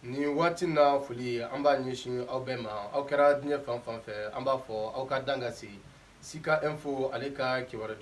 Ni waati na foli an b'a ɲɛsin aw bɛɛ ma aw kɛra diɲɛ fan fan fɛ an b'a fɔ aw ka dan ka se Sika Info ale ka kibaruya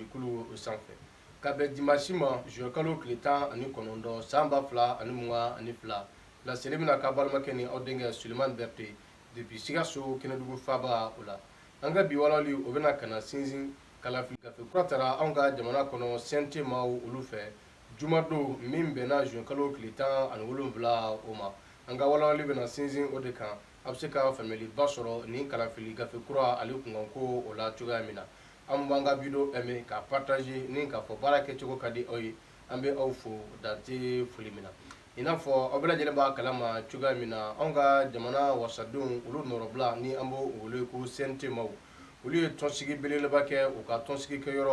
o sanfɛ ka bɛn dimanche ma juin kalo tile 19 san 2022 laseli bɛna k'a balimakɛ ni aw denkɛ Sulemani Bɛrite depuis Sikaso Kɛnɛdugu faaba o la an ka bi walawali o bɛna kana sinsin kalafili gafe kura tara anw ka jamana kɔnɔ CNT maaw olu fɛ jumadon min bɛnna juin kalo tile 17 o ma an ka walawali bɛna sinsin o de kan a bɛ se ka faamuyaliba sɔrɔ ni kalafili gafe kura ale kunkanko o la cogoya min na an b'an ka video aimer ka partager ni k'a fɔ baara kɛcogo ka di aw ye an bɛ aw fo dante foli min na i n'a fɔ aw bɛɛ lajɛlen b'a kalama cogoya min na anw ka jamana wasadenw olu nɔrɔbila ni an b'o wele ko CNT maaw olu ye tɔnsigi belebeleba kɛ u ka tɔnsigi kɛyɔrɔ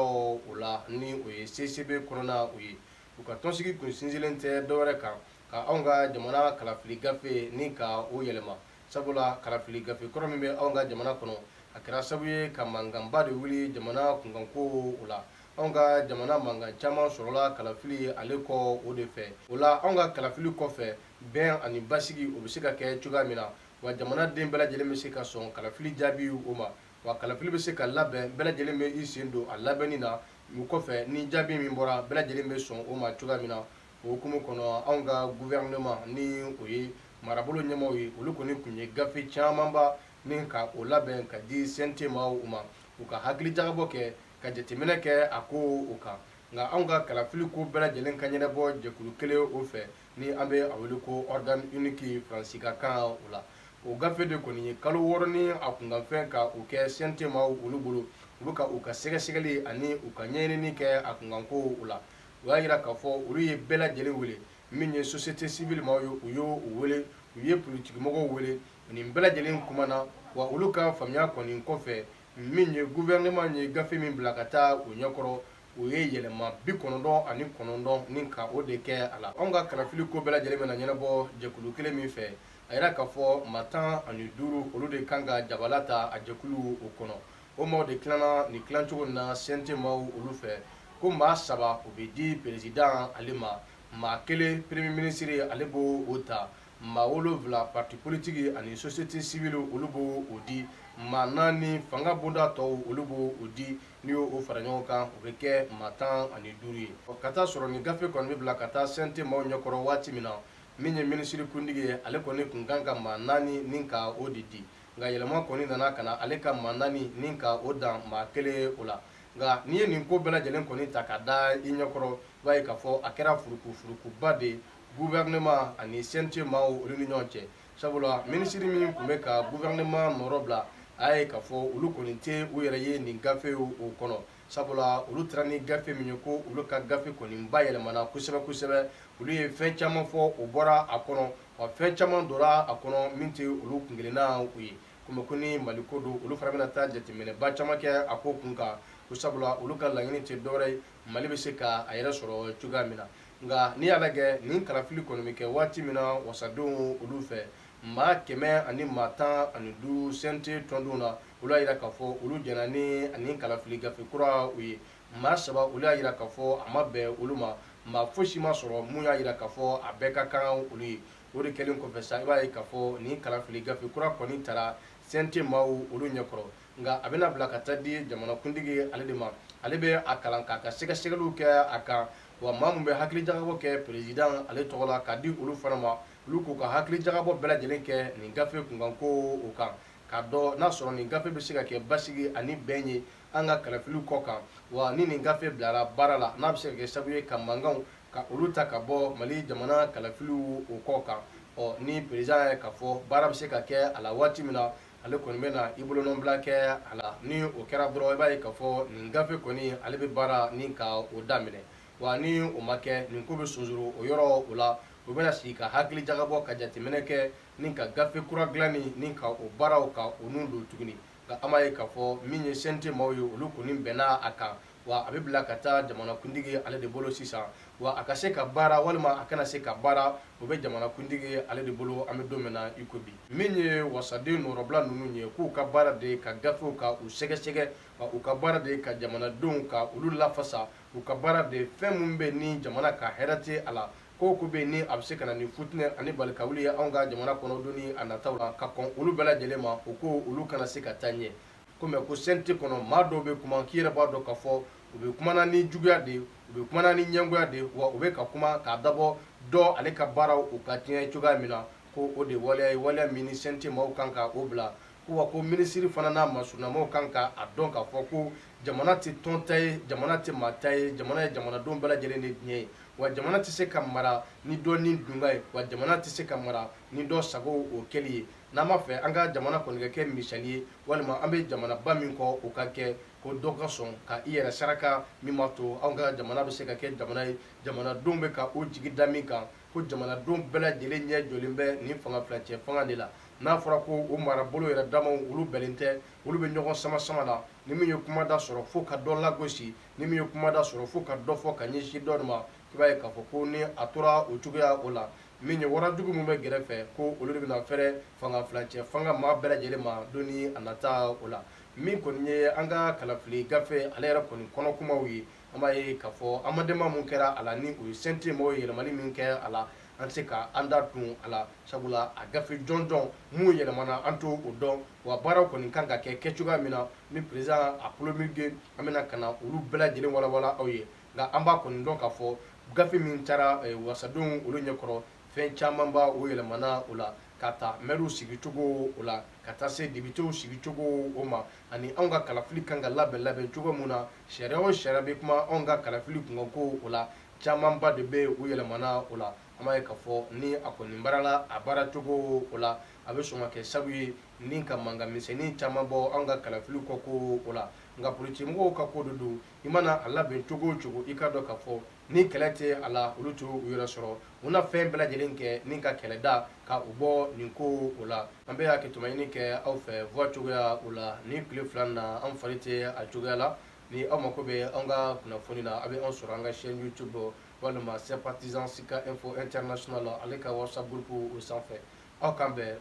o la ni o ye CCB kɔnɔna o ye u ka tɔnsigi kun sinsinnen tɛ dɔwɛrɛ kan ka anw ka jamana kalafili gafe ni ka o yɛlɛma sabula kalafili gafe kɔrɔ min bɛ anw ka jamana kɔnɔ a kɛra sababu ye ka mankanba de wuli jamana kunkanko o la anw ka jamana mankan caman sɔrɔla kalafili ale kɔ o de fɛ o la anw ka kalafili kɔfɛ bɛn ani basigi o bɛ se ka kɛ cogoya min na wa jamana den bɛɛ lajɛlen bɛ se ka sɔn kalafili jaabi o ma wa kalafili bɛ se ka labɛn bɛɛ lajɛlen bɛ i sen don a labɛnni na o kɔfɛ ni jaabi min bɔra bɛɛ lajɛlen bɛ sɔn o ma cogoya min na o hukumu kɔnɔ anw ka gouvernement ni o ye marabolo ɲɛmaaw ye olu kɔni tun ye gafe camanba ni ka o labɛn ka di CNT maaw ma u ka hakilijagabɔ kɛ ka jateminɛ kɛ a ko o kan nka anw ka kalafili ko bɛɛ lajɛlen ka ɲɛnabɔ jɛkulu kelen o fɛ ni an bɛ a wele ko ordre unique faransikan o la o gafe de kɔni ye kalo 6 ni a kunkanfɛn ka o kɛ CNT maaw olu bolo u bɛ ka u ka sɛgɛsɛgɛli ani u ka ɲɛɲinini kɛ a kunkanko o la u y'a jira k'a fɔ olu ye bɛɛ lajɛlen wele min ye société civile maaw ye u y'o wele u ye politikimɔgɔw wele nin bɛɛ lajɛlen kumana wa olu ka faamuya kɔni kɔfɛ min ye gouvernement ye gafe min bila ka taa o ɲɛkɔrɔ o ye yɛlɛma 99 ni ka o de kɛ a la anw ka kalafili ko bɛɛ lajɛlen bɛna ɲɛnabɔ jɛkulu kelen min fɛ a yira k'a fɔ maa 15 olu de kan ka jabala ta a jɛkulu o kɔnɔ o maaw de tilana nin tilacogo na CNT maaw olu fɛ ko maa 3 o bɛ di président ale ma maa 1 premier ministre ale b'o o ta maa 7 parti politique ani société civile olu b'o o di maa 4 fanga bonda tɔw olu b'o o di n'i y'o fara ɲɔgɔn kan o bɛ kɛ maa 15 ye ka taa sɔrɔ nin gafe kɔni bɛ bila ka taa CNT maaw ɲɛkɔrɔ waati min na min ye minisiri kuntigi ye ale kɔni tun kan ka maa 4 ni ka o de di nka yɛlɛma kɔni nana ka na ale ka maa 4 ni ka o dan maa 1 o la nka n'i ye nin ko bɛɛ lajɛlen kɔni ta ka da i ɲɛkɔrɔ i b'a ye k'a fɔ a kɛra furukufurukuba de gouvernement ani CNT maaw olu ni ɲɔgɔn cɛ sabula minisiri min tun bɛ ka gouvernement nɔrɔ bila a ye k'a fɔ olu kɔni tɛ u yɛrɛ ye nin gafe o kɔnɔ sabula olu taara ni gafe min ye ko olu ka gafe kɔni bayɛlɛmana kosɛbɛ kosɛbɛ olu ye fɛn caman fɔ o bɔra a kɔnɔ wa fɛn caman donna a kɔnɔ min tɛ olu kunkelenna u ye komi ko ni Mali ko don olu fana bɛna taa jateminɛba caman kɛ a ko kun kan ko sabula olu ka laɲini tɛ dɔwɛrɛ ye Mali bɛ se ka a yɛrɛ sɔrɔ cogoya min na nka n'i y'a lajɛ nin kalafili kɔni bɛ kɛ waati min na wasadenw olu fɛ maa 100 ani maa 15 CNT tɔndenw na olu y'a jira k'a fɔ olu jɛnna ni ani kalafili gafe kura u ye maa 3 olu y'a jira k'a fɔ a ma bɛn olu ma maa fosi ma sɔrɔ mun y'a jira k'a fɔ a bɛɛ ka kan olu ye o de kɛlen kɔfɛ sa i b'a ye k'a fɔ nin kalafili gafe kura kɔni taara CNT maaw olu ɲɛkɔrɔ nka a bɛna bila ka taa di jamanakuntigi ale de ma ale bɛ a kalan k'a ka sɛgɛsɛgɛliw kɛ a kan wa maa min bɛ hakilijagabɔ kɛ président ale tɔgɔ la k'a di olu fana ma olu k'u ka hakilijagabɔ bɛɛ lajɛlen kɛ nin gafe kunkanko o kan k'a dɔn n'a sɔrɔ nin gafe bɛ se ka kɛ basigi ani bɛn ye an ka kalafiliw kɔ kan wa ni nin gafe bilara baara la n'a bɛ se ka kɛ sababu ye ka mankanw ka olu ta ka bɔ Mali jamana kalafiliw o kɔ kan ni président ye k'a fɔ baara bɛ se ka kɛ a la waati min na ale kɔni bɛ na i bolonɔnbila kɛ a la ni o kɛra dɔrɔn i b'a ye k'a fɔ nin gafe kɔni ale bɛ baara ni ka o daminɛ wa ni o ma kɛ nin ko bɛ sonsoro o yɔrɔ o la u bɛna sigi ka hakilijagabɔ ka jateminɛ kɛ ni ka gafe kura dilanni ni ka o baaraw ka o n'u don tuguni nka an b'a ye k'a fɔ min ye CNT maaw ye olu kɔni bɛnna a kan wa a bɛ bila ka taa jamanakuntigi ale de bolo sisan wa a ka se ka baara walima a kana se ka baara o bɛ jamanakuntigi ale de bolo an bɛ don min na i ko bi min ye wasaden nɔrɔbila ninnu ye k'u ka baara de ye ka gafew ka u sɛgɛsɛgɛ wa u ka baara de ye ka jamanadenw ka olu lafasa u ka baara de ye fɛn min bɛ ni jamana ka hɛrɛ tɛ a la ko ko be ni a bɛ se ka na ni futinɛ ani balika wuli ye anw ka jamana kɔnɔ don ni a nataw la ka kɔn olu bɛɛ lajɛlen ma o ko olu kana se ka taa ɲɛ ko mɛ ko CNT kɔnɔ maa dɔw bɛ kuma k'i yɛrɛ b'a dɔn k'a fɔ u bɛ kumana ni juguya de u bɛ kumana ni ɲɛngoya de wa u bɛ ka kuma k'a dabɔ dɔ ale ka baaraw u ka tiɲɛ cogoya min na ko o de waleya ye waleya min ni CNT maaw kan ka o bila ko wa ko minisiri fana n'a masurunamaw kan ka a dɔn k'a fɔ ko jamana tɛ tɔn ta ye jamana tɛ maa ta ye jamana ye jamanadenw bɛɛ lajɛlen de tiɲɛ ye wa jamana tɛ se ka mara ni dɔ ni dunga ye wa jamana tɛ se ka mara ni dɔ sago o kɛli ye n'an b'a fɛ an ka jamana kɔni ka kɛ misali ye walima an bɛ jamanaba min kɔ o ka kɛ ko dɔ ka sɔn ka i yɛrɛ saraka min b'a to anw ka jamana bɛ se ka kɛ jamana ye jamanadenw bɛ ka o jigi da min kan ko jamanadenw bɛɛ lajɛlen ɲɛ jɔlen bɛ nin fanga filacɛ fanga de la n'a fɔra ko o marabolo yɛrɛ damaw olu bɛnnen tɛ olu bɛ ɲɔgɔn sama sama la ni min ye kumada sɔrɔ fo ka dɔ lagosi ni min ye kumada sɔrɔ fo ka dɔ fɔ ka ɲɛsin dɔ ma i b'a ye k'a fɔ ko ni a tora o cogoya o la min ye warajugu min bɛ gɛrɛfɛ ko olu de bɛna fɛrɛ fanga filacɛ fanga maa bɛɛ lajɛlen ma don ni a nata o la min kɔni ye an ka kalafili gafe ale yɛrɛ kɔni kɔnɔ kumaw ye an b'a ye k'a fɔ amadema mun kɛra a la ni o ye CNT mɔgɔw ye yɛlɛmali min kɛ a la an tɛ se ka an da tun a la sabula a gafe jɔnjɔn mun yɛlɛmana an t'o o dɔn wa baaraw kɔni kan ka kɛ kɛcogoya min na ni président a promulgué an bɛna ka na olu bɛɛ lajɛlen walawala aw ye nka an b'a kɔni dɔn k'a fɔ gafe min taara wasadenw olu ɲɛkɔrɔ fɛn caman b'a o yɛlɛmana o la ka ta mɛriw sigicogo o la ka taa se dibitew sigicogo o ma ani anw ka kalafili kan ka labɛn cogo min na sariya o sariya bɛ kuma anw ka kalafili kunkanko o la camanba de bɛ o yɛlɛmana o la an b'a ye k'a fɔ ni a kɔni baarala a baaracogo o la a bɛ sɔn ka kɛ sabu ye ni ka mankan misɛnnin caman bɔ anw ka kalafili kɔko o la nka politikimɔgɔw ka ko de don i mana a labɛn cogo o cogo i ka dɔn k'a fɔ ni kɛlɛ tɛ a la olu t'u yɛrɛ sɔrɔ u na fɛn bɛɛ lajɛlen kɛ ni ka kɛlɛda ka u bɔ nin ko o la an bɛ hakɛtomayini kɛ aw fɛ voix cogoya o la ni tile fila na an fari tɛ a cogoya la ni aw mako bɛ an ka kunnafoni na a bɛ an sɔrɔ an ka chaîne YouTube walima sympathisant Sika Info International ale ka WhatsApp groupe o sanfɛ aw kan bɛn